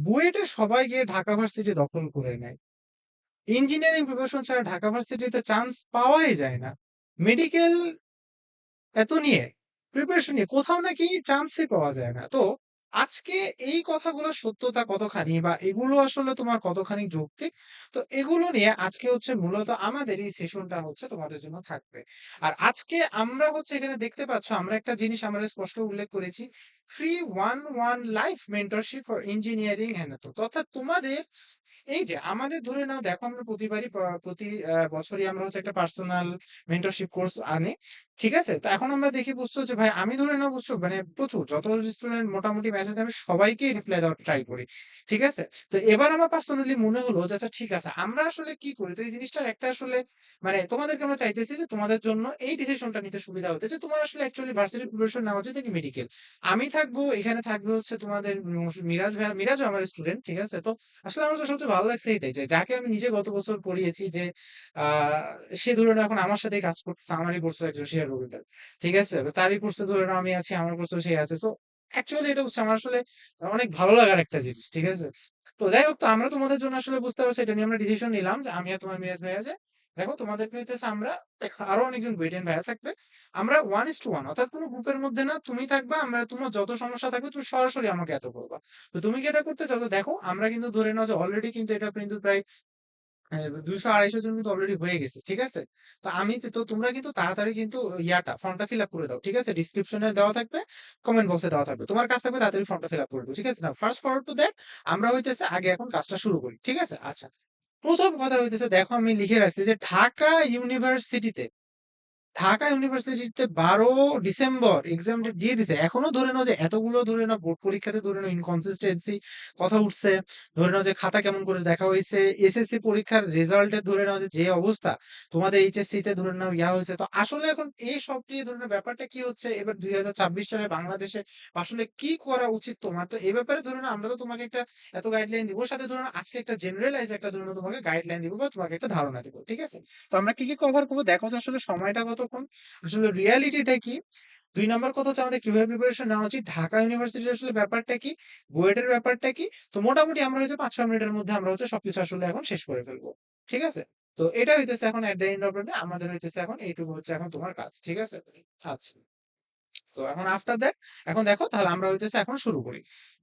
বুয়েটে সবাই গিয়ে ঢাকা ভার্সিটি দখল করে নেয়। ইঞ্জিনিয়ারিং প্রিপারেশন ছাড়া ঢাকা ভার্সিটিতে চান্স পাওয়াই যায় না। মেডিকেল এত নিয়ে প্রিপারেশন নিয়ে কোথাও নাকি চান্সই পাওয়া যায় না। তো আজকে এই কথাগুলোর সত্যতা কতখানি বা এগুলো আসলে তোমার কতখানি যৌক্তিক, তো এগুলো নিয়ে আজকে হচ্ছে মূলত আমাদের এই সেশনটা হচ্ছে তোমাদের জন্য থাকবে। আর আজকে আমরা হচ্ছে এখানে দেখতে পাচ্ছ আমরা একটা জিনিস আমরা স্পষ্ট উল্লেখ করেছি, free one one life mentorship for engineering and অর্থাৎ তোমাদের এই যে আমাদের ধরে নাও দেখো আমরা প্রতিবারই প্রতি বছরই আমরা হচ্ছে একটা পার্সোনাল মেন্টরশিপ কোর্স আনি। ঠিক আছে, তো এখন আমরা দেখি বুঝছো যে ভাই আমি ধরে নাও বুঝছো মানে প্রচুর যত স্টুডেন্ট মোটামুটি মেসেজ আমি সবাইকে রিপ্লাই দেওয়ার ট্রাই করি। ঠিক আছে, তো এবার আমার পার্সোনালি মনে হলো যে আচ্ছা ঠিক আছে আমরা আসলে কি করি, তো এই জিনিসটার একটা আসলে মানে তোমাদেরকে আমরা চাইতেছি যে তোমাদের জন্য এই ডিসিশনটা নিতে সুবিধা হতে যে তোমার আসলে অ্যাকচুয়ালি ভার্সিটি প্রিপারেশন নেওয়া উচিত নাকি মেডিকেল। আমি থাকবো এখানে, থাকবে হচ্ছে তোমাদের মিরাজ ভাই, মিরাজও আমার স্টুডেন্ট। ঠিক আছে, তো আসলে আমার কাছে সবচেয়ে ভালো লাগছে এটাই যে যাকে আমি নিজে গত বছর পড়িয়েছি যে আহ সে ধরে নাও এখন আমার সাথে কাজ করতেছে, আমারই কোর্সে একজন শেয়ার রবিটার। ঠিক আছে, তারই কোর্সে ধরে নাও আমি আছি, আমার কোর্সে সে আছে। তো অ্যাকচুয়ালি এটা হচ্ছে আমার আসলে অনেক ভালো লাগার একটা জিনিস। ঠিক আছে, তো যাই হোক, তো আমরা তোমাদের জন্য আসলে বুঝতে পারছি এটা নিয়ে আমরা ডিসিশন নিলাম যে আমি আর তোমার মিরাজ ভাইয়া যে দেখো তোমাদেরকে হইতেছে আমরা আরো অনেকজন গুইডেন ভাইয়া থাকবে, আমরা 1:1 অর্থাৎ কোনো গ্রুপের মধ্যে না, তুমি থাকবা, আমরা তোমার যত সমস্যা থাকবে তুমি সরাসরি আমাকে এত করবা। তো তুমি কি এটা করতে চাও? তো দেখো আমরা কিন্তু ধরে নাও যে অলরেডি কিন্তু এটা কিন্তু প্রায় 200-250 জন কিন্তু অলরেডি হয়ে গেছে। ঠিক আছে, তো আমি তো তোমরা কিন্তু তাড়াতাড়ি কিন্তু ইয়াটা ফর্মটা ফিল আপ করে দাও। ঠিক আছে, ডিসক্রিপশনে দেওয়া থাকবে, কমেন্ট বক্সে দেওয়া থাকবে, তোমার কাজ থাকবে তাড়াতাড়ি ফর্মটা ফিল আপ করে দাও। ঠিক আছে, না ফার্স্ট ফরওয়ার্ড টু দ্যাট আমরা হইতেছে আগে এখন কাজটা শুরু করি। ঠিক আছে, আচ্ছা প্রথম কথা হইতেছে দেখো আমি লিখে রাখছি যে ঢাকা ইউনিভার্সিটিতে 12 ডিসেম্বর এক্সাম ডেট দিয়ে দিছে। এখনো ধরে নাও যে এতগুলো ধরে নাও বোর্ড পরীক্ষাতে ধরে নাও ইনকনসিস্টেন্সি কথা উঠছে, ধরে নাও যে খাতা কেমন করে দেখা হয়েছে, এসএসসি পরীক্ষার রেজাল্টে ধরে নাও যে যে অবস্থা, তোমাদের এইচএসসি তে ধরে নাও ইয়া হয়েছে। তো আসলে এখন এই সব নিয়ে ধরে নাও ব্যাপারটা কি হচ্ছে এবার 2026 সালে বাংলাদেশে আসলে কি করা উচিত তোমার, তো এই ব্যাপারে ধরে নাও আমরা তো তোমাকে একটা এত গাইডলাইন দিব, সাথে ধরে নাও আজকে একটা জেনারেলাইজ একটা ধরে নাও তোমাকে গাইডলাইন দিব বা তোমাকে একটা ধারণা দিব। ঠিক আছে, তো আমরা কি কি কভার করবো দেখো যে আসলে সময়টা কতক্ষণ, আসলে রিয়ালিটিটা কি, 2 নম্বর কথা হচ্ছে আমাদের কিভাবে প্রিপারেশন নেওয়া উচিত, ঢাকা ইউনিভার্সিটির আসলে ব্যাপারটা কি, বুয়েটের ব্যাপারটা কি। তো মোটামুটি আমরা হচ্ছে 5-6 মিনিটের মধ্যে আমরা হচ্ছে সবকিছু আসলে এখন শেষ করে ফেলবো। ঠিক আছে, তো এটা হইতেছে এখন at the end of the day আমাদের হইতেছে এখন এইটুকু হচ্ছে এখন তোমার কাজ। ঠিক আছে, আচ্ছা তো এখন আফটার দ্যাট এখন দেখো তাহলে আমরা হইতেছে এখন শুরু করি।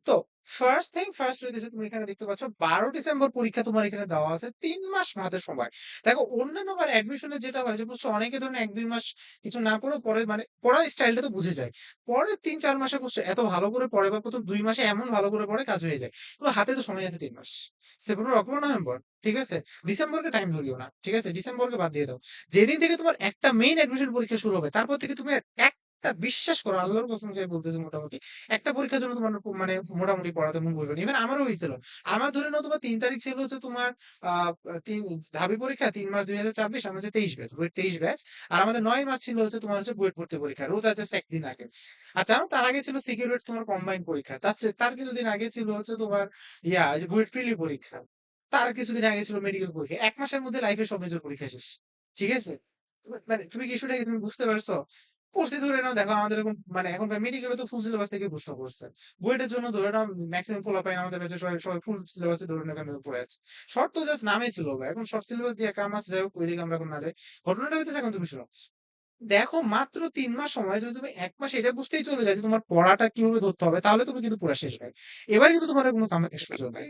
তো ফার্স্ট থিং ফার্স্ট হইতেছে তুমি এখানে দেখতে পাচ্ছ 12 ডিসেম্বর পরীক্ষা তোমার এখানে দেওয়া আছে, 3 মাস হাতে সময়। দেখো অন্যান্য বার অ্যাডমিশনে যেটা হয় যে বুঝছো অনেকে ধরুন 1-2 মাস কিছু না পড়ে পরে মানে পড়ার স্টাইলটা তো বুঝে যায়, পরে 3-4 মাসে বুঝছো এত ভালো করে পড়ে বা প্রথম 2 মাসে এমন ভালো করে পড়ে কাজ হয়ে যায়। তো হাতে তো সময় আছে 3 মাস, সেপ্টেম্বর অক্টোবর নভেম্বর। ঠিক আছে, ডিসেম্বরকে টাইম ধরিও না। ঠিক আছে, ডিসেম্বরকে বাদ দিয়ে দাও। যেদিন থেকে তোমার একটা মেইন অ্যাডমিশন পরীক্ষা শুরু হবে তারপর থেকে তুমি তা বিশ্বাস করো আল্লাহর কসম খেয়ে বলতেছি মোটামুটি একটা পরীক্ষার জন্য তোমার মানে মোটামুটি পড়াতে মন বসবে না। ইভেন আমারও হয়েছিল, আমার ধরে নাও তোমার 3 তারিখ ছিল হচ্ছে তোমার আহ তিন ঢাবি পরীক্ষা, 3 মার্চ 2026, আমার হচ্ছে 23 ব্যাচ, বুয়েট 23 ব্যাচ। আর আমাদের 9 মার্চ ছিল হচ্ছে তোমার হচ্ছে বুয়েট ভর্তি পরীক্ষা, রোজা জাস্ট একদিন আগে। আর জানো তার আগে ছিল সিকিউরিটি তোমার কম্বাইন্ড পরীক্ষা, তার কিছুদিন আগে ছিল হচ্ছে তোমার ইয়া এই যে বুয়েট প্রিলি পরীক্ষা, তার কিছুদিন আগে ছিল মেডিকেল পরীক্ষা। 1 মাসের মধ্যে লাইফের সব মেজর পরীক্ষা শেষ। ঠিক আছে, মানে তুমি কি ইস্যুটা তুমি বুঝতে পারছো? পড়ছি ধরে নাও দেখো আমাদের এখন মানে এখন মেডিকেলে তো ফুল সিলেবাস থেকে প্রশ্ন করছে, বুয়েটের জন্য ধরে নাও ম্যাক্সিমাম পোলাপাইন আমাদের কাছে সবাই সবাই ফুল সিলেবাসে ধরে নাও এখানে পড়ে আছে। শর্ট তো জাস্ট নামে ছিল ভাই, এখন শর্ট সিলেবাস দিয়ে কাম আছে, যাই হোক ওইদিকে আমরা এখন না যাই। ঘটনাটা হইতেছে এখন তুমি শুনো, দেখো মাত্র 3 মাস সময় যদি তুমি 1 মাস এটা বুঝতেই চলে যায় যে তোমার পড়াটা কিভাবে ধরতে হবে, তাহলে তুমি কিন্তু পুরো শেষ হয়। এবার কিন্তু তোমার আর কোনো কামের সুযোগ নাই।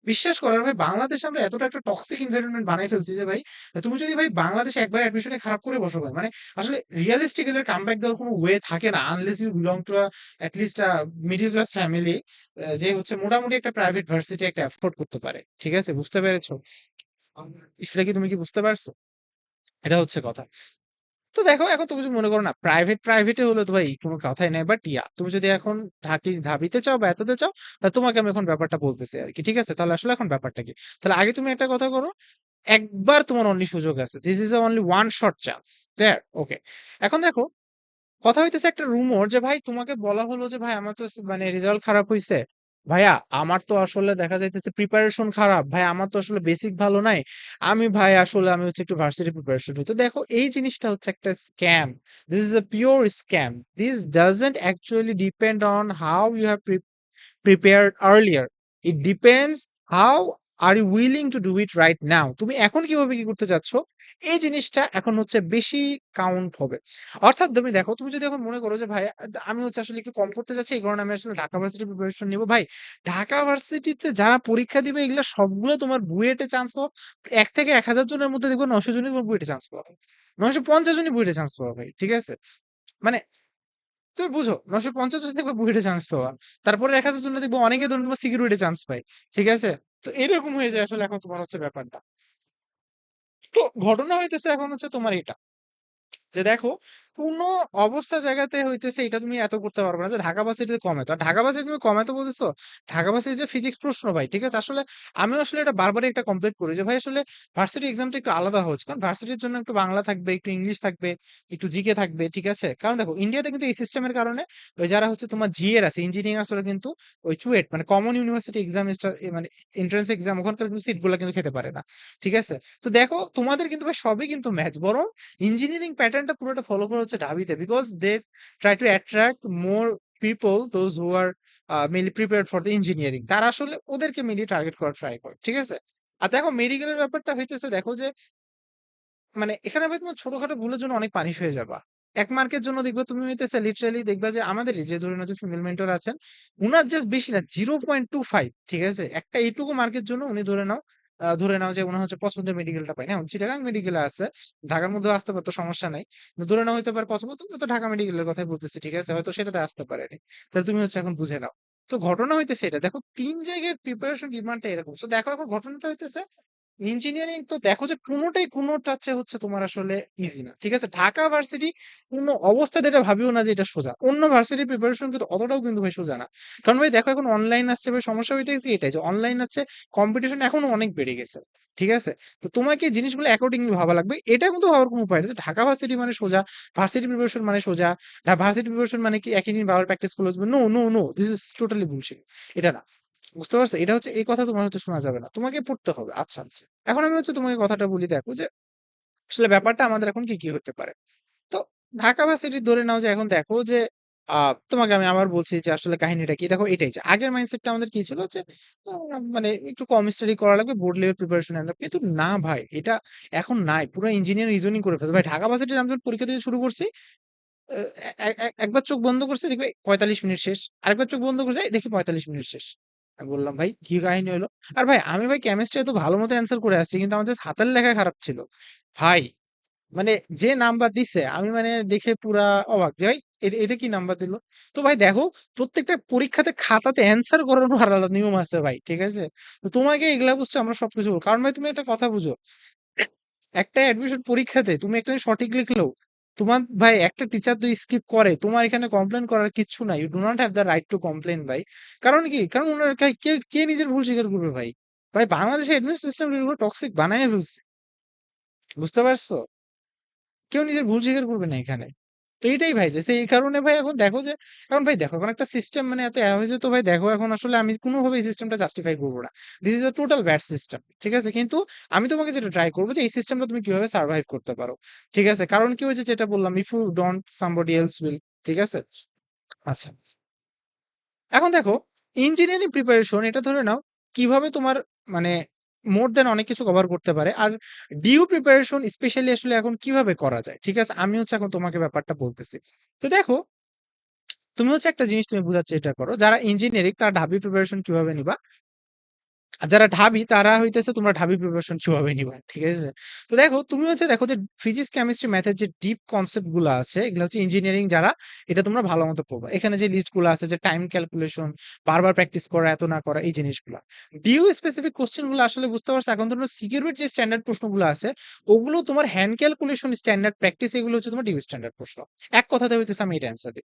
বিশ্বাস করার ভাই বাংলাদেশে আমরা এতটা একটা টক্সিক এনভায়রনমেন্ট বানাই ফেলছি যে ভাই তুমি যদি ভাই বাংলাদেশে একবার অ্যাডমিশনে খারাপ করে বসো ভাই মানে আসলে রিয়েলিস্টিক্যালি কামব্যাক দেওয়ার কোনো ওয়ে থাকে না unless you belong to at least middle class family, যে হচ্ছে মোটামুটি একটা প্রাইভেট ভার্সিটি একটা অ্যাফোর্ড করতে পারে। ঠিক আছে, বুঝতে পেরেছো? সেটা কি তুমি কি বুঝতে পারছো? এটা হচ্ছে কথা। তো দেখো এখন তুমি যদি মনে করো না প্রাইভেটে হলে তো ভাই কোনো কথাই নাই, বাট ইয়া তুমি যদি এখন ধাবিতে চাও বা এততে চাও, তাহলে তোমাকে আমি এখন ব্যাপারটা বলতেছি আর কি। ঠিক আছে, তাহলে আসলে এখন ব্যাপারটা কি, তাহলে আগে তুমি একটা কথা করো, একবার তোমার অনলি সুযোগ আছে, this is only one shot chance there. Okay, এখন দেখো কথা হইতেছে একটা রুমর যে ভাই তোমাকে বলা হলো যে ভাই আমার তো মানে রেজাল্ট খারাপ হইছে, ভাইয়া আমার তো আসলে দেখা যাইতেছে প্রিপারেশন খারাপ, ভাই আমার তো আসলে বেসিক ভালো নাই, আমি ভাই আসলে আমি হচ্ছে একটু ভার্সিটি প্রিপারেশন হই। তো দেখো এই জিনিসটা হচ্ছে একটা scam, this is a pure scam, this doesn't actually depend on how you have prepared earlier. It depends how are you willing to do it right now. তুমি এখন কিভাবে কি করতে চাচ্ছ, এই জিনিসটা এখন হচ্ছে বেশি কাউন্ট হবে। অর্থাৎ তুমি দেখো, তুমি যদি এখন মনে করো যে ভাই আমি হচ্ছে আসলে একটু কম করতে চাচ্ছি, এই কারণে আমি আসলে ঢাকা ভার্সিটি প্রিপারেশন নিবো। ভাই ঢাকা ভার্সিটিতে যারা পরীক্ষা দিবে এগুলো সবগুলো তোমার বুয়েটে চান্স পাওয়া। ১ থেকে ১,০০০ জনের মধ্যে দেখবো ৯০০ জনই তোমার বুয়েটে চান্স পাওয়া, ৯৫০ জনই বুয়েটে চান্স পাওয়া ভাই, ঠিক আছে? মানে তুমি বুঝো ৯৫০ জন দেখবে বুয়েটে চান্স পাওয়া, তারপরে ১,০০০ জন দেখবো অনেকে ধরুন তোমার সিকিউরিটি চান্স পায়, ঠিক আছে? তো এরকম হয়ে যায় আসলে এখন তোমার হচ্ছে ব্যাপারটা। তো ঘটনা হইতেছে এখন হচ্ছে তোমার এটা, যে দেখো কোন অবস্থা জায়গাতে হইতেছে এটা তুমি এত করতে পারবে না যে ঢাকা ভার্সিটিতে কমাতো। আর ঢাকা ভার্সিটি তুমি কমাতো বলতেছো, ঢাকা ভার্সিটি যে ফিজিক্স প্রশ্ন ভাই, ঠিক আছে? আসলে আমি আসলে এটা বারবারই একটা কমপ্লেন করি যে ভাই আসলে ভার্সিটি এক্সামটা একটু আলাদা হচ্ছে, কারণ ভার্সিটির জন্য একটু বাংলা থাকবে, একটু ইংলিশ থাকবে, একটু জিকে থাকবে, ঠিক আছে? কারণ দেখো ইন্ডিয়াতে কিন্তু এই সিস্টেমের কারণে ওই যারা হচ্ছে তোমার জিএর আছে, ইঞ্জিনিয়ারিং আসলে কিন্তু ওই চুয়েট মানে কমন ইউনিভার্সিটি এক্সাম, মানে এন্ট্রান্স এক্সাম, ওখানকার কিন্তু সিট গুলা কিন্তু খেতে পারে না, ঠিক আছে? তো দেখো তোমাদের কিন্তু ভাই সবই কিন্তু ম্যাচ, বরং ইঞ্জিনিয়ারিং প্যাটার্নটা পুরোটা ফলো করা হচ্ছে ঢাবিতে, because they try to attract more people those who are mainly prepared for the engineering, তারা আসলে ওদেরকে মেনলি টার্গেট করা ট্রাই করে, ঠিক আছে? আর দেখো মেডিকেলের ব্যাপারটা হইতেছে দেখো যে মানে এখানে ভাই তোমার ছোটখাটো ভুলের জন্য অনেক পানিশ হয়ে যাবা। ১ মার্কের জন্য দেখবা তুমি হইতেছে লিটারালি দেখবা যে আমাদেরই যে ধরে নাও যে ফিমেল মেন্টর আছেন, উনার জাস্ট বেশি না 0.25, ঠিক আছে? একটা এইটুকু মার্কের জন্য উনি ধরে নাও যে উনার হচ্ছে পছন্দের মেডিকেলটা পায় না। এখন চিটাগাং মেডিকেলে আছে। ঢাকার মধ্যেও আসতে পারতো, সমস্যা নাই। কিন্তু ধরে নাও হইতে পারে পছন্দ, তুমি তো ঢাকা মেডিকেলের কথাই বলতেছি, ঠিক আছে? হয়তো সেটাতে আসতে পারেনি। তাহলে তুমি হচ্ছে এখন বুঝে নাও। তো ঘটনা হইতেছে এটা। দেখো ৩ জায়গায় প্রিপারেশন ডিমান্ডটা এরকম। সো দেখো এখন ঘটনাটা হইতেছে ইঞ্জিনিয়ারিং তো দেখো যে কোনোটাই কোনোটার চেয়ে হচ্ছে তোমার আসলে ইজি না, ঠিক আছে? ঢাকা ভার্সিটি কোনো অবস্থাতে এটা ভাবিও না যে এটা সোজা। অন্য ভার্সিটির প্রিপারেশন কিন্তু অতটাও কিন্তু ভাই সোজা না। কারণ ভাই দেখো এখন অনলাইন আসছে ভাই, সমস্যা হইতেছে এটাই যে অনলাইন আসছে, কম্পিটিশন এখনো অনেক বেড়ে গেছে, ঠিক আছে? তো তোমাকে এই জিনিসগুলো অ্যাকর্ডিংলি ভাবা লাগবে। এটা কিন্তু ভাবার কোনো উপায় নেই যে ঢাকা ভার্সিটি মানে সোজা, ভার্সিটি প্রিপারেশন মানে সোজা, ভার্সিটি প্রিপারেশন মানে কি একই জিনিস বাবার প্র্যাকটিস করলে no no no, this is totally bullshit. এটা না, বুঝতে পারছো? এটা হচ্ছে এই কথা তোমার হচ্ছে শোনা যাবে না, তোমাকে পড়তে হবে। আচ্ছা, এখন আমি হচ্ছে তোমাকে কথাটা বলি, দেখো যে আসলে ব্যাপারটা আমাদের এখন কি কি হতে পারে। তো ঢাকা ভার্সিটি ধরে নাও যে এখন দেখো যে তোমাকে আমি আবার বলছি যে আসলে কাহিনীটা কি, দেখো এটাই যে আগের মাইন্ডসেটটা আমাদের কি ছিল যে মানে একটু কম স্টাডি করা লাগবে, বোর্ড লেভেল প্রিপারেশন আনবে, কিন্তু না ভাই এটা এখন নাই, পুরো ইঞ্জিনিয়ার রিজনিং করে ফেলছে ভাই। ঢাকা ভার্সিটিতে আমি যখন পরীক্ষা দিতে শুরু করছি, একবার চোখ বন্ধ করছে দেখবে ৪৫ মিনিট শেষ, আরেকবার চোখ বন্ধ করছে এই দেখি ৪৫ মিনিট শেষ। আমি বললাম ভাই কি কাহিনী হলো? আর ভাই আমি ভাই কেমিস্ট্রি এত ভালো মতো অ্যান্সার করে আসছি, কিন্তু আমার জাস্ট হাতের লেখা খারাপ ছিল ভাই। মানে যে নাম্বার দিছে আমি মানে দেখে পুরা অবাক যে ভাই এটা কি নাম্বার দিল। তো ভাই দেখো প্রত্যেকটা পরীক্ষাতে খাতাতে অ্যান্সার করানোর আলাদা নিয়ম আছে ভাই, ঠিক আছে? তো তোমাকে এগুলা বুঝছো আমরা সবকিছু বলবো। কারণ ভাই তুমি একটা কথা বুঝো, একটা অ্যাডমিশন পরীক্ষাতে তুমি একটা সঠিক লিখলেও তোমার ভাই একটা টিচার যদি স্কিপ করে, তোমার এখানে কমপ্লেন করার কিচ্ছু নাই, you do not have the right to complain ভাই। কারণ কি, কারণ ওনার কে কে নিজের ভুল স্বীকার করবে ভাই? ভাই বাংলাদেশের এডমিশন সিস্টেম টক্সিক বানায় ফেলছে, বুঝতে পারছো? কেউ নিজের ভুল স্বীকার করবে না এখানে। তো এইটাই ভাই যে এই কারণে ভাই এখন দেখো যে এখন ভাই দেখো এখন একটা সিস্টেম মানে এত হয়েছে, তো ভাই দেখো এখন আসলে আমি কোনোভাবে এই সিস্টেমটা জাস্টিফাই করবো না। This is a total bad system, ঠিক আছে? কিন্তু আমি তোমাকে যেটা ট্রাই করবো যে এই সিস্টেমটা তুমি কিভাবে সার্ভাইভ করতে পারো, ঠিক আছে? কারণ কি হয়েছে যেটা বললাম, if you don't somebody else will, ঠিক আছে? আচ্ছা, এখন দেখো ইঞ্জিনিয়ারিং প্রিপারেশন এটা ধরে নাও কিভাবে তোমার মানে মোর দেন অনেক কিছু কভার করতে পারে। আর ডিউ প্রিপারেশন স্পেশালি আসলে এখন কিভাবে করা যায়, ঠিক আছে? আমি হচ্ছে এখন তোমাকে ব্যাপারটা বলতেছি। তো দেখো তুমি হচ্ছে একটা জিনিস তুমি বোঝার চেষ্টা করো, যারা ইঞ্জিনিয়ারিং তারা ঢাবি প্রিপারেশন কিভাবে নিবা, আর যারা ঢাবি তারা হইতেছে তোমরা ঢাবি প্রিপারেশন কিভাবে নিবা, ঠিক আছে? তো দেখো তুমি হচ্ছে দেখো যে ফিজিক্স কেমিস্ট্রি ম্যাথের যে ডিপ কনসেপ্ট গুলো আছে এগুলো হচ্ছে ইঞ্জিনিয়ারিং যারা, এটা তোমরা ভালো মতো পড়বা। এখানে যে লিস্ট গুলো আছে যে টাইম ক্যালকুলেশন, বারবার প্র্যাকটিস করা, এত না করা, এই জিনিসগুলো ডিউ স্পেসিফিক কোশ্চেন গুলো আসলে বুঝতে পারছো। এখন ধরো সিকিউরিটির যে স্ট্যান্ডার্ড প্রশ্নগুলো আছে ওগুলো তোমার হ্যান্ড ক্যালকুলেশন স্ট্যান্ডার্ড প্র্যাকটিস, এগুলো হচ্ছে তোমার ডিউ স্ট্যান্ডার্ড প্রশ্ন। এক কথাতে হইতেছে আমি এটা অ্যান্সার দিই।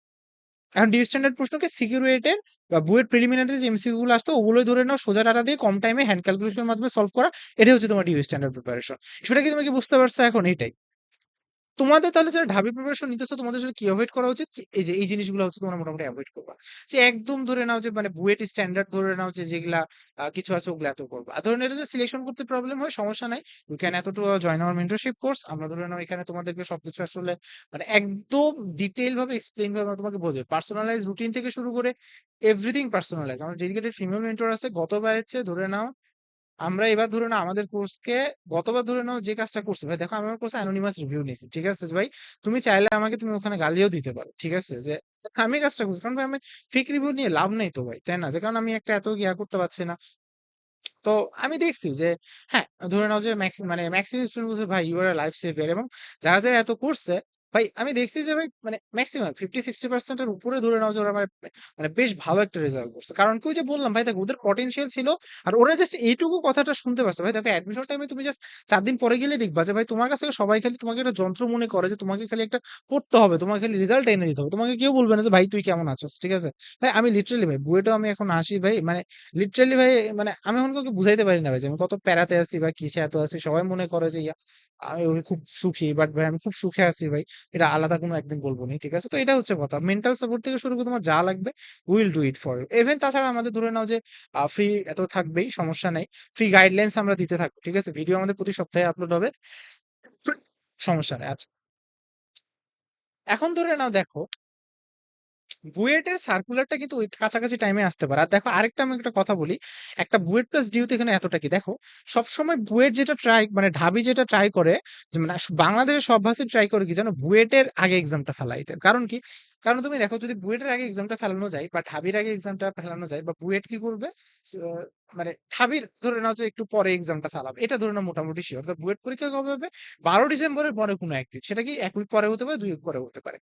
এখন ডিউ স্ট্যান্ডার্ড প্রশ্নকে সিকিউরিটের বা বুয়েট প্রিলিমিনারিতে যে এমসিকিউ গুলো আসতো ওগুলোই ধরে নাও, সোজা ডাটা দিয়ে কম টাইমে হ্যান্ড ক্যালকুলেশনের মাধ্যমে সলভ করা, এটাই হচ্ছে তোমার ডিউ স্ট্যান্ডার্ড প্রিপারেশন। সেটা কি তুমি কি বুঝতে পারছো এখন? এটাই। তোমাদের তাহলে যারা ঢাবি প্রিপারেশন নিতেছো তোমাদের আসলে কি এভয়েড করা উচিত? এই যে এই জিনিসগুলো হচ্ছে তোমরা মোটামুটি এভয়েড করবা। যে একদম ধরে নাও যে মানে বুয়েট স্ট্যান্ডার্ড ধরে নাও যে যেগুলা কিছু আছে ওগুলো এত করবা। আর ধরে নাও এটা যে সিলেকশন করতে প্রবলেম হয় সমস্যা নাই। ইউ ক্যান এত to join our mentorship course. আমরা ধরে নাও এখানে তোমাদেরকে সবকিছু আসলে মানে একদম ডিটেইল ভাবে এক্সপ্লেইন ভাবে আমরা তোমাকে বলবো। পার্সোনালাইজ রুটিন থেকে শুরু করে এভরিথিং পার্সোনালাইজ। আমাদের ডেডিকেটেড ফিমেল মেন্টর আছে। গতবার হচ্ছে ধরে নাও আমরা এবার ধরে নাও আমাদের কোর্সকে গতবার ধরে নাও যে কাজটা করছি ভাই দেখো আমি আমার কোর্সে অ্যানোনিমাস রিভিউ নিয়েছি ঠিক আছে যে ভাই তুমি চাইলে আমাকে তুমি ওখানে গালিও দিতে পারো ঠিক আছে যে আমি কাজটা করছি কারণ ভাই আমি ফেক রিভিউ নিয়ে লাভ নেই তো ভাই তাই না যে কারণ আমি একটা এত ইয়া করতে পারছি না তো আমি দেখছি যে হ্যাঁ ধরে নাও যে মানে ম্যাক্সিমাম স্টুডেন্ট বলছে ভাই ইউ আর লাইফ সেভিয়ার এবং যারা যারা এত করছে ভাই আমি দেখছি যে ভাই মানে ম্যাক্সিমাম 50-60% এর উপরে ধরে নাও যে ওরা মানে মানে বেশ ভালো একটা রেজাল্ট করছে কারণ কি ওই যে বললাম ভাই দেখো ওদের পটেনশিয়াল ছিল আর ওরা জাস্ট এইটুকু কথাটা শুনতে পারছে ভাই দেখো অ্যাডমিশন টাইমে তুমি জাস্ট 4 দিন পরে গেলে দেখবা যে ভাই তোমার কাছ থেকে সবাই খালি তোমাকে একটা যন্ত্র মনে করে যে তোমাকে খালি একটা পড়তে হবে তোমাকে খালি রেজাল্ট এনে দিতে হবে তোমাকে কেউ বলবে না যে ভাই তুই কেমন আছিস ঠিক আছে ভাই আমি লিটারালি ভাই বুয়েটও আমি এখন আসি ভাই মানে লিটারালি ভাই মানে আমি এখন কাউকে বুঝাইতে পারি না ভাই যে আমি কত প্যারাতে আছি বা কিসে এত আছি সবাই মনে করে যে ইয়া আমি ওই খুব সুখী বাট ভাই আমি খুব সুখে আছি ভাই এটা আলাদা কোনো একদিন বলবো নি ঠিক আছে তো এটা হচ্ছে কথা মেন্টাল সাপোর্ট থেকে শুরু করে তোমার যা লাগবে will do it for you even তাছাড়া আমাদের ধরে নাও যে ফ্রি এত থাকবেই সমস্যা নাই ফ্রি গাইডলাইন্স আমরা দিতে থাকবো ঠিক আছে ভিডিও আমাদের প্রতি সপ্তাহে আপলোড হবে সমস্যা নেই আচ্ছা এখন ধরে নাও দেখো বুয়েটের সার্কুলারটা কিন্তু ওই কাছাকাছি টাইমে আসতে পারে আর দেখো আরেকটা আমি একটা কথা বলি একটা বুয়েট প্লাস ডিউতে এখানে এতটা কি দেখো সবসময় বুয়েট যেটা ট্রাই মানে ঢাবি যেটা ট্রাই করে যে মানে বাংলাদেশের সব ভাষী ট্রাই করে কি জানো বুয়েটের আগে এক্সামটা ফেলাইতে কারণ কি কারণ তুমি দেখো যদি বুয়েটের আগে এক্সামটা ফেলানো যায় বা ঢাবির আগে এক্সামটা ফেলানো যায় বা বুয়েট কি করবে আহ, মানে ঢাবির ধরে নাও যে একটু পরে এক্সামটা ফেলাবে এটা ধরে নাও মোটামুটি শিওর বুয়েট পরীক্ষা কবে হবে 12 ডিসেম্বরের পরে কোনো একদিন সেটা কি 1 উইক পরে হতে পারে 2 উইক পরে হতে পারে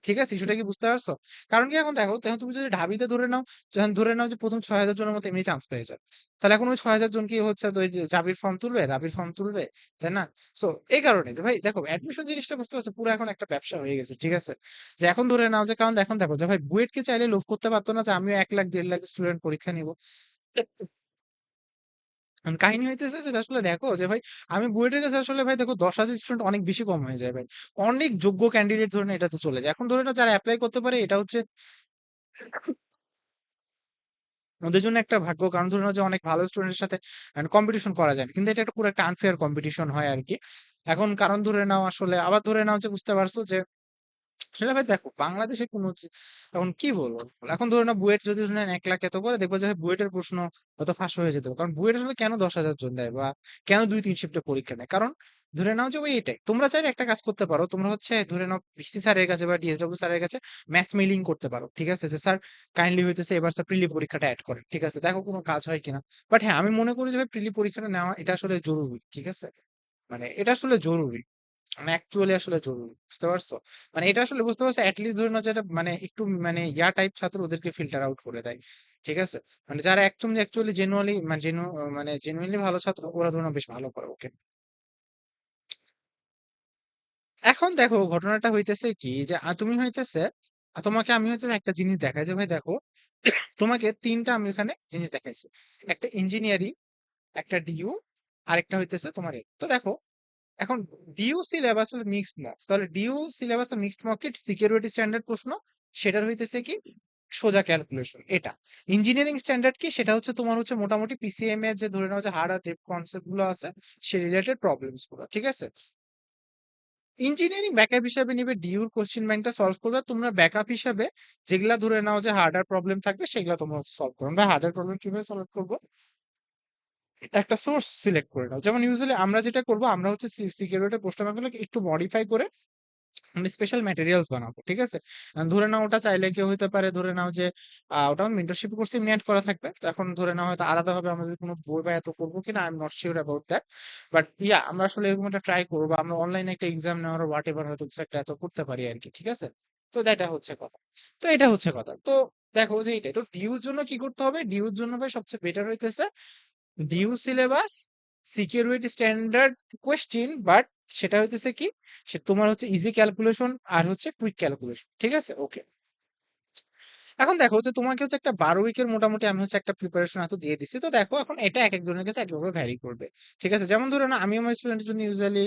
ঠিক আছে ইস্যুটা কি বুঝতে পারছো কারণ কি এখন দেখো তখন তুমি যদি ঢাবিতে ধরে নাও যখন ধরে নাও যে প্রথম 6,000 জনের মতো এমনি চান্স পেয়ে যায় তাহলে এখন ওই 6,000 জন কি হচ্ছে তো ওই যে জাবির ফর্ম তুলবে রাবির ফর্ম তুলবে তাই না সো এই কারণে যে ভাই দেখো অ্যাডমিশন জিনিসটা বুঝতে পারছো পুরো এখন একটা ব্যবসা হয়ে গেছে ঠিক আছে যে এখন ধরে নাও যে কারণ এখন দেখো যে ভাই বুয়েট কে চাইলে লোভ করতে পারতো না যে আমিও 1 লাখ 1.5 লাখ স্টুডেন্ট পরীক্ষা নিব এখন কাহিনী হইতেছে যে আসলে দেখো যে ভাই আমি বুয়েটের কাছে আসলে ভাই দেখো 10,000 স্টুডেন্ট অনেক বেশি কম হয়ে যায় ভাই অনেক যোগ্য ক্যান্ডিডেট ধরে নাও এটাতে চলে যায় এখন ধরে নাও যারা অ্যাপ্লাই করতে পারে এটা হচ্ছে ওদের জন্য একটা ভাগ্য কারণ ধরে নাও যে অনেক ভালো স্টুডেন্টের সাথে কম্পিটিশন করা যায় না। কিন্তু এটা একটা পুরো একটা আনফেয়ার কম্পিটিশন হয় আর কি এখন কারণ ধরে নাও আসলে আবার ধরে নাও যে বুঝতে পারছো যে আসলে ভাই দেখো বাংলাদেশে কোনো এখন কি বলবো এখন ধরে নাও বুয়েট যদি শুনেন 1 লাখ এত করে দেখবো যে ভাই বুয়েটের প্রশ্ন হয়তো ফাঁস হয়ে যেত কারণ বুয়েট আসলে কেন 10,000 জন দেয় বা কেন 2-3 শিফটে পরীক্ষা নেয় কারণ ধরে নাও যে ওই এটাই তোমরা চাইলে একটা কাজ করতে পারো তোমরা হচ্ছে ধরে নাও ভিসি স্যারের কাছে বা ডিএসডব্লিউ স্যারের কাছে ম্যাথ মেইলিং করতে পারো ঠিক আছে যে স্যার কাইন্ডলি হইতেছে এবার স্যার প্রিলি পরীক্ষাটা অ্যাড করে ঠিক আছে দেখো কোনো কাজ হয় কিনা বাট হ্যাঁ আমি মনে করি যে ভাই প্রিলি পরীক্ষাটা নেওয়া এটা আসলে জরুরি ঠিক আছে মানে এটা আসলে জরুরি মানে অ্যাকচুয়ালি আসলে জরুরি বুঝতে পারছো মানে এটা আসলে বুঝতে পারছো লিস্ট ধরে নাও যেটা মানে একটু মানে ইয়া টাইপ ছাত্র ওদেরকে ফিল্টার আউট করে দেয় ঠিক আছে মানে যারা একদম অ্যাকচুয়ালি জেনুয়ালি মানে মানে জেনুইনলি ভালো ছাত্র ওরা ধরে নাও বেশ ভালো করে ওকে এখন দেখো ঘটনাটা হইতেছে কি যে তুমি হইতেছে তোমাকে আমি হচ্ছে একটা জিনিস দেখাই যে ভাই দেখো তোমাকে তিনটা আমি এখানে জিনিস দেখাইছি একটা ইঞ্জিনিয়ারিং একটা ডিইউ আরেকটা হইতেছে তোমার তো দেখো এখন ডিইউ সিলেবাস মিক্সড মার্কস তাহলে DU syllabus mixed market security standard প্রশ্ন সেটার হইতেছে কি সোজা ক্যালকুলেশন এটা ইঞ্জিনিয়ারিং স্ট্যান্ডার্ড কি সেটা হচ্ছে তোমার হচ্ছে মোটামুটি পিসিএম এর যে ধরে নাও যে হার্ড আর ডেপ কনসেপ্ট গুলো আছে সে রিলেটেড প্রবলেমস গুলো ঠিক আছে ইঞ্জিনিয়ারিং ব্যাকআপ হিসাবে নিবে ডিউর কোশ্চেন ব্যাংকটা সলভ করবে তোমরা ব্যাকআপ হিসাবে যেগুলা ধরে নাও যে হার্ডার প্রবলেম থাকবে সেগুলো তোমরা সলভ করবে আমরা হার্ডার প্রবলেম কিভাবে সলভ করবো একটা সোর্স সিলেক্ট করে নাও যেমন ইউজুয়ালি আমরা যেটা করবো আমরা হচ্ছে সিকিউরিটি প্রশ্ন ব্যাংকগুলোকে একটু মডিফাই করে আমি স্পেশাল ম্যাটেরিয়ালস বানাবো ঠিক আছে ধরে নাও ওটা চাইলে কেউ হতে পারে ধরে নাও যে ওটা মেন্টরশিপ কোর্সে এমনি অ্যাড করা থাকবে তো এখন ধরে নাও হয়তো আলাদাভাবে আমাদের কোনো বই বা এত করবো কিনা I am not sure about that but yeah আমরা আসলে এরকম একটা ট্রাই করবো বা আমরা অনলাইনে একটা এক্সাম নেওয়ার হোয়াট এভার হয়তো কিছু একটা এত করতে পারি আর কি ঠিক আছে তো এটা হচ্ছে কথা তো এটা হচ্ছে কথা তো দেখো যে এটাই তো ডিউর জন্য কি করতে হবে ডিউর জন্য ভাই সবচেয়ে বেটার হইতেছে due syllabus security standard question but সেটা হইতেছে কি সে তোমার হচ্ছে ইজি ক্যালকুলেশন আর হচ্ছে কুইক ক্যালকুলেশন ঠিক আছে ওকে এখন দেখো যে তোমাকে হচ্ছে একটা 12 উইকের মোটামুটি আমি হচ্ছে একটা প্রিপারেশন এত দিয়ে দিচ্ছি। তো দেখো এখন এটা একেকজনের কাছে একেকভাবে ভ্যারি করবে। ঠিক আছে? যেমন ধরো না আমি আমার স্টুডেন্টের জন্য ইউজুয়ালি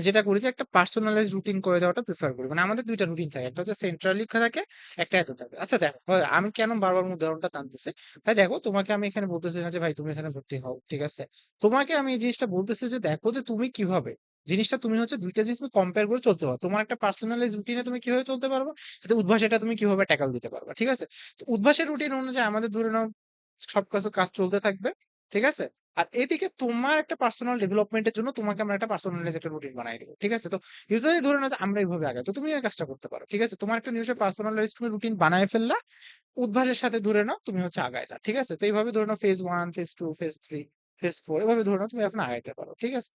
যেটা করি যে একটা পার্সোনালাইজড রুটিন করে দেওয়াটা প্রিফার করি। মানে আমাদের ২ টা রুটিন থাকে। একটা হচ্ছে সেন্ট্রাল লিখা থাকে, একটা এত থাকে। আচ্ছা দেখো আমি কেন বারবার উদাহরণটা টানতেছি? ভাই দেখো তোমাকে আমি এখানে বলতেছি না যে ভাই তুমি এখানে ভর্তি হও। ঠিক আছে? তোমাকে আমি এই জিনিসটা বলতেছি যে দেখো যে তুমি কিভাবে জিনিসটা তুমি হচ্ছে ২ টা জিনিস তুমি কম্পেয়ার করে চলতে পারো। তোমার একটা পার্সোনালাইজড রুটিনে তুমি কিভাবে চলতে পারবা? সাথে উদ্ভাস এটা তুমি কিভাবে ট্যাকল দিতে পারবা। ঠিক আছে? তো উদ্ভাসের রুটিন অনুযায়ী আমাদের ধরে নাও সব কিছু কাজ চলতে থাকবে। ঠিক আছে? আর এদিকে তোমার একটা পার্সোনাল ডেভেলপমেন্টের জন্য তোমাকে আমরা একটা পার্সোনালাইজ একটা রুটিন বানাই দেবো। ঠিক আছে? তো ইউজুয়ালি ধরে নাও যে আমরা এইভাবে আগাই। তো তুমি এই কাজটা করতে পারো। ঠিক আছে? তোমার একটা নিজস্ব পার্সোনালাইজড তুমি রুটিন বানায় ফেললা। উদ্ভাসের সাথে ধরে নাও তুমি হচ্ছে আগাইলা। ঠিক আছে? তো এইভাবে ধরে নাও ফেজ 1, ফেজ 2, ফেজ 3, ফেজ 4 এভাবে ধরে নাও তুমি এখন আগাইতে পারো। ঠিক আছে?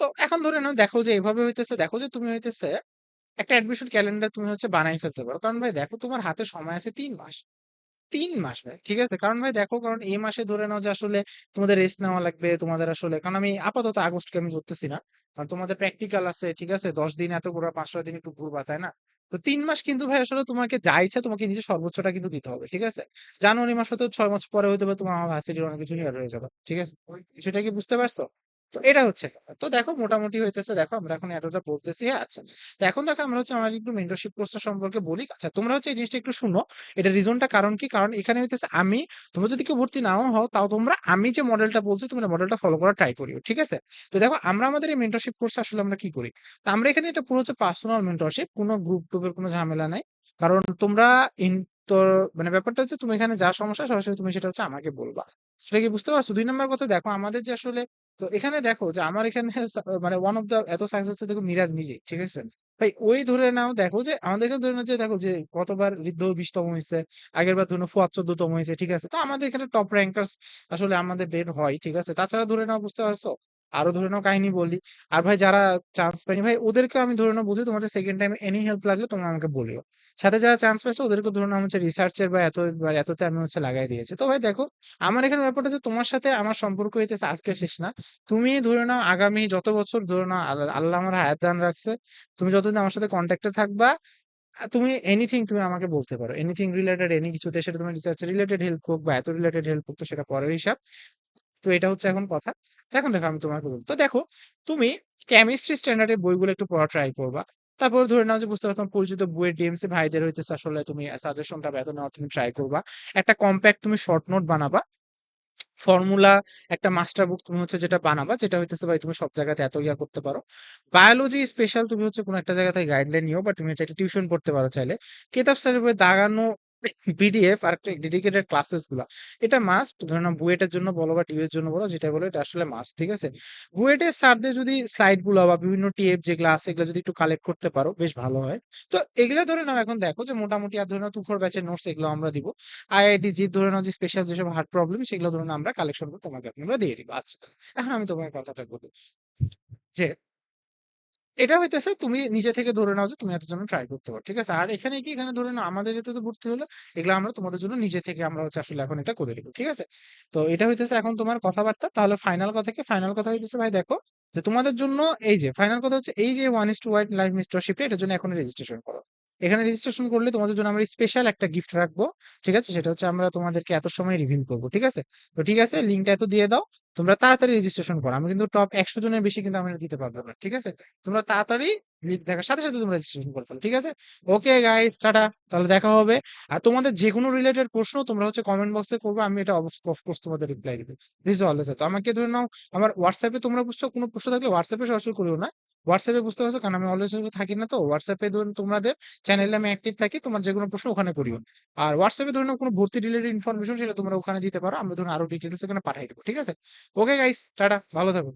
তো এখন ধরে নাও দেখো যে এভাবে হইতেছে, দেখো যে তুমি হইতেছে একটা অ্যাডমিশন ক্যালেন্ডার তুমি হচ্ছে বানাই ফেলতে পারো। কারণ ভাই দেখো তোমার হাতে সময় আছে ৩ মাস। ৩ মাস ভাই। ঠিক আছে? কারণ ভাই দেখো কারণ এই মাসে ধরে নাও যে আসলে তোমাদের রেস্ট নেওয়া লাগবে। তোমাদের আসলে কারণ আমি আপাতত আগস্টকে আমি ধরতেছি না। কারণ তোমাদের প্র্যাকটিক্যাল আছে। ঠিক আছে? ১০ দিন এত ঘোরা ৫-৬ দিন একটু ঘুরবা, তাই না? তো ৩ মাস কিন্তু ভাই আসলে তোমাকে যা ইচ্ছা তোমাকে নিজের সর্বোচ্চটা কিন্তু দিতে হবে। ঠিক আছে? জানুয়ারি মাস হয়তো ৬ মাস পরে হইতে পারে তোমার ভার্সিটির অনেক কিছু ক্লিয়ার হয়ে যাবে। ঠিক আছে? বিষয়টা কি বুঝতে পারছো? তো এটা হচ্ছে কথা। তো দেখো মোটামুটি হইতেছে দেখো আমরা এখন এতটা বলতেছি। হ্যাঁ, আচ্ছা। তো এখন দেখো আমরা হচ্ছে আমার একটু মেন্টরশিপ কোর্সটা সম্পর্কে বলি। আচ্ছা তোমরা হচ্ছে এই জিনিসটা একটু শুনো। এটা রিজনটা কারণ কি? কারণ এখানে হইতেছে আমি তোমরা যদি কেউ ভর্তি নাও হও তাও তোমরা আমি যে মডেলটা বলছি তোমরা মডেলটা ফলো করার ট্রাই করিও। ঠিক আছে? তো দেখো আমরা আমাদের এই মেন্টরশিপ কোর্সে আসলে আমরা কি করি? তো আমরা এখানে এটা পুরো হচ্ছে পার্সোনাল মেন্টরশিপ। কোনো গ্রুপ টুপের কোনো ঝামেলা নাই। কারণ তোমরা ইন তো মানে ব্যাপারটা হচ্ছে তুমি এখানে যা সমস্যা সরাসরি তুমি সেটা হচ্ছে আমাকে বলবা। সেটা কি বুঝতে পারছো? ২ নাম্বার কথা দেখো আমাদের যে আসলে তো এখানে দেখো যে আমার এখানে মানে ওয়ান অফ দা এত সাকসেস হচ্ছে দেখো মিরাজ নিজেই। ঠিক আছে? ভাই ওই ধরে নাও দেখো যে আমাদের এখানে ধরে নাও যে দেখো যে গতবার ঋদ্ধ ২০তম হইছে। আগেরবার ধরুন ফুয়াদ ১৪তম হয়েছে। ঠিক আছে? তো আমাদের এখানে টপ র‍্যাঙ্কার্স আসলে আমাদের বের হয়। ঠিক আছে? তাছাড়া ধরে নাও বুঝতে পারছো? আরো ধরে নাও কাহিনী বলি। আর ভাই যারা চান্স পায়নি ভাই ওদেরকেও আমি ধরে নাও বুঝি তোমাদের সেকেন্ড টাইম এনি হেল্প লাগলে তোমরা আমাকে বলিও। সাথে যারা চান্স পাইছো ওদেরকে ধরে নাও হচ্ছে রিসার্চের বা এততে আমি হচ্ছে লাগাই দিয়েছি। তো ভাই দেখো আমার এখানে ব্যাপারটা যে তোমার সাথে আমার সম্পর্ক হইতেছে আজকে শেষ না। তুমি ধরে নাও আগামী যত বছর ধরে নাও আল্লাহ আমার হায়াত দান রাখছে। তুমি যতদিন আমার সাথে কনট্যাক্টে থাকবা তুমি এনিথিং তুমি আমাকে বলতে পারো। এনিথিং রিলেটেড এনি কিছুতে সেটা তোমার রিসার্চ রিলেটেড হেল্প হোক বা এত রিলেটেড হেল্প হোক তো সেটা পরের হিসাব। তো এটা হচ্ছে এখন কথা। তো এখন দেখো আমি তোমাকে বলব। তো দেখো তুমি কেমিস্ট্রি স্ট্যান্ডার্ড এর বইগুলো একটু পড়া ট্রাই করবা। তারপর ধরে নাও যে বুঝতে পারছো তোমার পরিচিত বইয়ের ডিএমসি ভাইদের হইতেছে আসলে তুমি সাজেশনটা বা এত নেওয়ার তুমি ট্রাই করবা। একটা কম্প্যাক্ট তুমি শর্ট নোট বানাবা। ফর্মুলা একটা মাস্টার বুক তুমি হচ্ছে যেটা বানাবা যেটা হইতেছে ভাই তুমি সব জায়গাতে এত ইয়া করতে পারো। বায়োলজি স্পেশাল তুমি হচ্ছে কোনো একটা জায়গা থেকে গাইডলাইন নিও বা তুমি হচ্ছে একটা টিউশন পড়তে পারো চাইলে। কেতাব স্যারের বই দাগানো পিডিএফ আর একটা ডেডিকেটেড ক্লাসেস গুলা এটা মাস্ট। ধরে নাও বুয়েটের জন্য বলো বা টিএর জন্য বলো যেটা বলো এটা আসলে মাস্ট। ঠিক আছে? বুয়েটের স্যারদের যদি স্লাইড গুলো বা বিভিন্ন টিএফ যেগুলো আছে এগুলো যদি একটু কালেক্ট করতে পারো বেশ ভালো হয়। তো এগুলা ধরে নাও এখন দেখো যে মোটামুটি আর ধরে নাও তুখোর ব্যাচের নোটস এগুলো আমরা দিব। আইআইটি জি ধরে নাও যে স্পেশাল যেসব হার্ট প্রবলেম সেগুলো ধরে নাও আমরা কালেকশন করে তোমাকে আমরা দিয়ে দিব। আচ্ছা এখন আমি তোমার কথাটা বলি যে এটা হইতেছে তুমি নিজে থেকে ধরে নাও যে তুমি এত জন্য ট্রাই করতে পারো। ঠিক আছে? আর এখানে কি এখানে ধরে নাও আমাদের এটাতে ভর্তি হলে এগুলো আমরা তোমাদের জন্য নিজে থেকে আমরা হচ্ছে আসলে এখন এটা করে দিব। ঠিক আছে? তো এটা হইতেছে এখন তোমার কথাবার্তা। তাহলে ফাইনাল কথা কি? ফাইনাল কথা হইতেছে ভাই দেখো যে তোমাদের জন্য এই যে ফাইনাল কথা হচ্ছে এই যে 1:1 লাইভ মেন্টরশিপ এটার জন্য এখন রেজিস্ট্রেশন করো। এখানে রেজিস্ট্রেশন করলে তোমাদের জন্য আমরা স্পেশাল একটা গিফট রাখবো। ঠিক আছে? সেটা হচ্ছে আমরা তোমাদেরকে এত সময় রিভিল করব। ঠিক আছে? তো ঠিক আছে লিংকটা এত দিয়ে দাও। তোমরা তাড়াতাড়ি রেজিস্ট্রেশন করো। আমি কিন্তু টপ ১০০ জনের বেশি কিন্তু আমি দিতে পারবো না। ঠিক আছে? তোমরা তাড়াতাড়ি লিঙ্ক দেখার সাথে সাথে তোমরা রেজিস্ট্রেশন করে ফেলো। ঠিক আছে? Okay guys tata. তাহলে দেখা হবে। আর তোমাদের যেকোনো রিলেটেড প্রশ্ন তোমরা হচ্ছে কমেন্ট বক্সে করবে। আমি এটা অফকোর্স তোমাদের রিপ্লাই দিব। দিস ইজ অলওয়েজ তো আমাকে ধরে নাও আমার হোয়াটসঅ্যাপে তোমরা বুঝছো কোনো প্রশ্ন থাকলে হোয়াটসঅ্যাপে সরাসরি করিও না। হোয়াটসঅ্যাপে বুঝতে পারছো কারণ আমি অলওয়েজ থাকি না তো হোয়াটসঅ্যাপে ধরুন তোমাদের চ্যানেলে আমি অ্যাক্টিভ থাকি তোমার যেকোনো প্রশ্ন ওখানে করিও। আর হোয়াটসঅ্যাপে ধরে নাও কোনো ভর্তি রিলেটেড ইনফরমেশন সেটা তোমরা ওখানে দিতে পারো। আমরা ধরুন আরো ডিটেইলস এখানে পাঠাই দেবো। ঠিক আছে? ওকে গাইস টাটা ভালো থাকো।